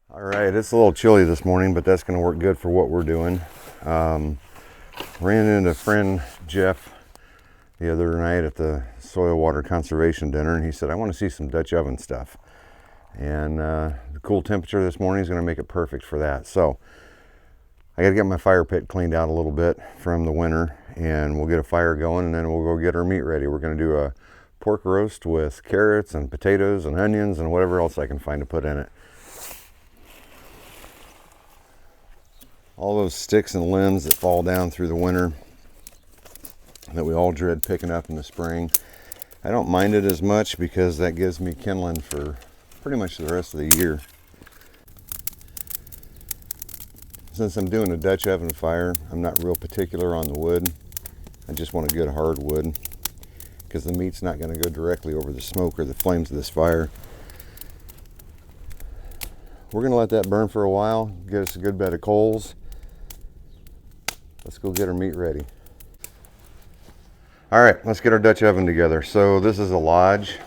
All right, it's a little chilly this morning, but that's going to work good for what we're doing. Ran into friend Jeff the other night at the soil water conservation dinner, and he said, I want to see some Dutch oven stuff. And the cool temperature this morning is going to make it perfect for that. So I got to get my fire pit cleaned out a little bit from the winter, and we'll get a fire going, and then we'll go get our meat ready. We're going to do a pork roast with carrots and potatoes and onions and whatever else I can find to put in it. All those sticks and limbs that fall down through the winter that we all dread picking up in the spring, I don't mind it as much because that gives me kindling for pretty much the rest of the year. Since I'm doing a Dutch oven fire, I'm not real particular on the wood. I just want a good hard wood because the meat's not going to go directly over the smoke or the flames of this fire. We're going to let that burn for a while, get us a good bed of coals. Let's go get our meat ready. All right, let's get our Dutch oven together. So this is a Lodge.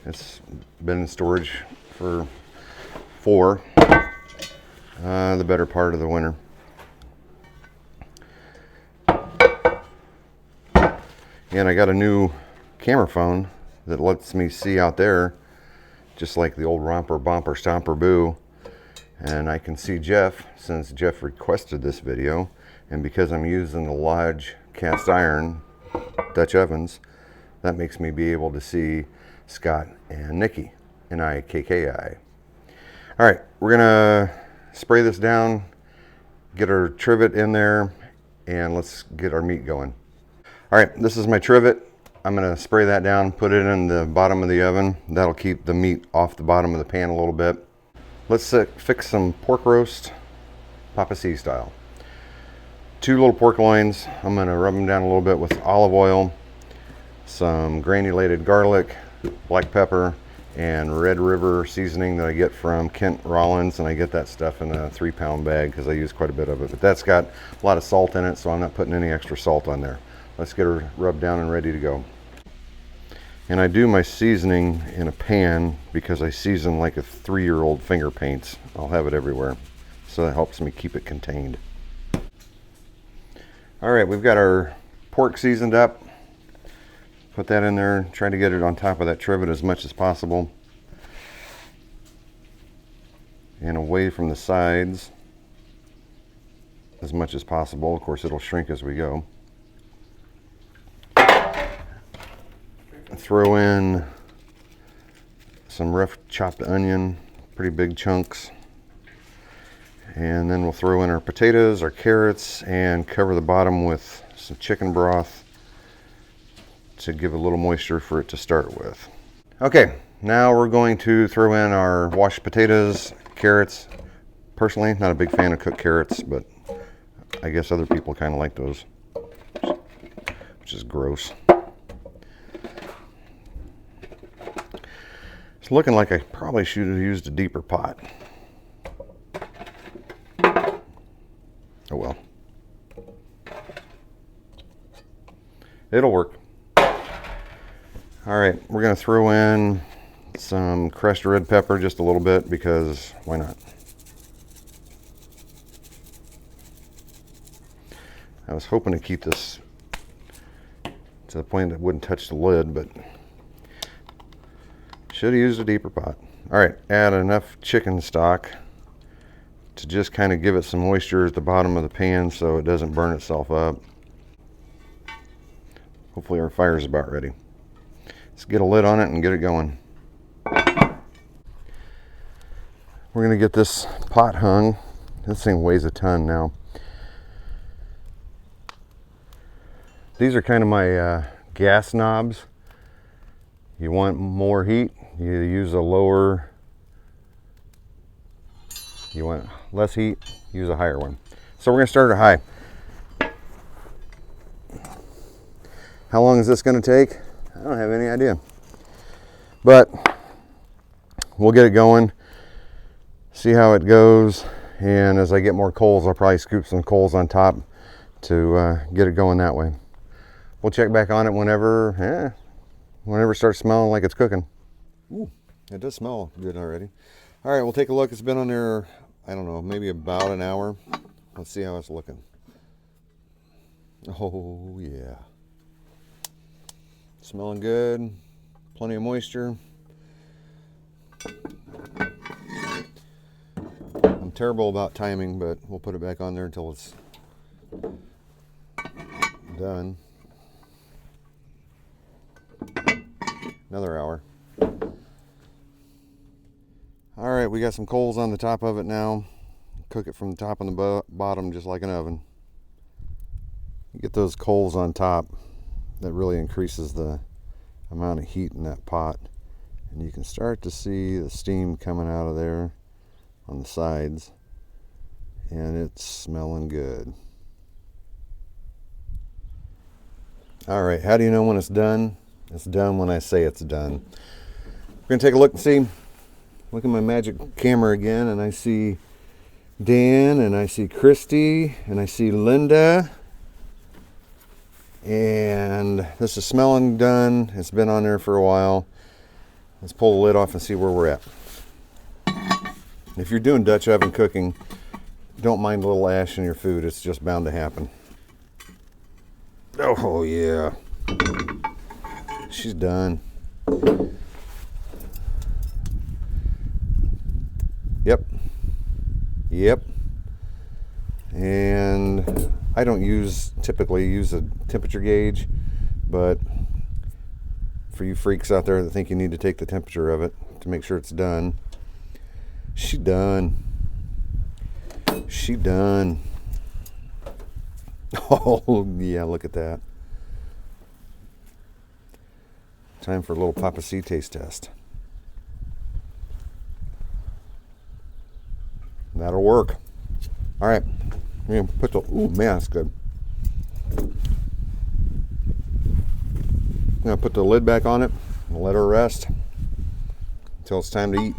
It's been in storage for the better part of the winter. And I got a new camera phone that lets me see out there, just like the old romper, bumper, stomper, boo. And I can see Jeff, since Jeff requested this video, and because I'm using the Lodge cast iron Dutch ovens, that makes me be able to see Scott and Nikki, N-I-K-K-I. All right, we're gonna spray this down, get our trivet in there, and let's get our meat going. All right, this is my trivet. I'm gonna spray that down, put it in the bottom of the oven. That'll keep the meat off the bottom of the pan a little bit. Let's fix some pork roast, Papa C style. 2 little pork loins. I'm going to rub them down a little bit with olive oil, some granulated garlic, black pepper, and Red River seasoning that I get from Kent Rollins, and I get that stuff in a 3-pound bag because I use quite a bit of it. But that's got a lot of salt in it, so I'm not putting any extra salt on there. Let's get her rubbed down and ready to go. And I do my seasoning in a pan because I season like a 3-year-old finger paints. I'll have it everywhere, so that helps me keep it contained. All right, we've got our pork seasoned up. Put that in there, try to get it on top of that trivet as much as possible. And away from the sides as much as possible. Of course, it'll shrink as we go. Throw in some rough chopped onion, pretty big chunks. And then we'll throw in our potatoes, our carrots, and cover the bottom with some chicken broth to give a little moisture for it to start with. Okay, now we're going to throw in our washed potatoes, carrots. Personally, not a big fan of cooked carrots, but I guess other people kind of like those, which is gross. It's looking like I probably should have used a deeper pot. Oh well. It'll work. All right, we're gonna throw in some crushed red pepper, just a little bit, because why not? I was hoping to keep this to the point that it wouldn't touch the lid, but should have used a deeper pot. All right, add enough chicken stock to just kind of give it some moisture at the bottom of the pan so it doesn't burn itself up. Hopefully our fire is about ready. Let's get a lid on it and get it going. We're gonna get this pot hung. This thing weighs a ton now. These are kind of my gas knobs. You want more heat, you use a lower. You want less heat, use a higher one. So we're gonna start at high. How long is this gonna take? I don't have any idea. But we'll get it going, see how it goes, and as I get more coals, I'll probably scoop some coals on top to get it going that way. We'll check back on it whenever it starts smelling like it's cooking. Ooh, It does smell good already. All right, we'll take a look. It's been on there, I don't know, maybe about an hour. Let's see how it's looking. Oh, yeah. Smelling good. Plenty of moisture. I'm terrible about timing, but we'll put it back on there until it's done. Another hour. All right, we got some coals on the top of it now. Cook it from the top and the bottom just like an oven. You get those coals on top, that really increases the amount of heat in that pot. And you can start to see the steam coming out of there on the sides. And it's smelling good. All right, how do you know when it's done? It's done when I say it's done. We're gonna take a look and see. Look at my magic camera again, and I see Dan, and I see Christy, and I see Linda. And this is smelling done. It's been on there for a while. Let's pull the lid off and see where we're at. If you're doing Dutch oven cooking, don't mind a little ash in your food. It's just bound to happen. Oh yeah. She's done. Yep. And I don't typically use a temperature gauge, but for you freaks out there that think you need to take the temperature of it to make sure it's done, she done. Oh yeah, look at that. Time for a little Papa C taste test. That'll work. All right, we're gonna put the, ooh man, that's good. I'm gonna put the lid back on it and let her rest until it's time to eat.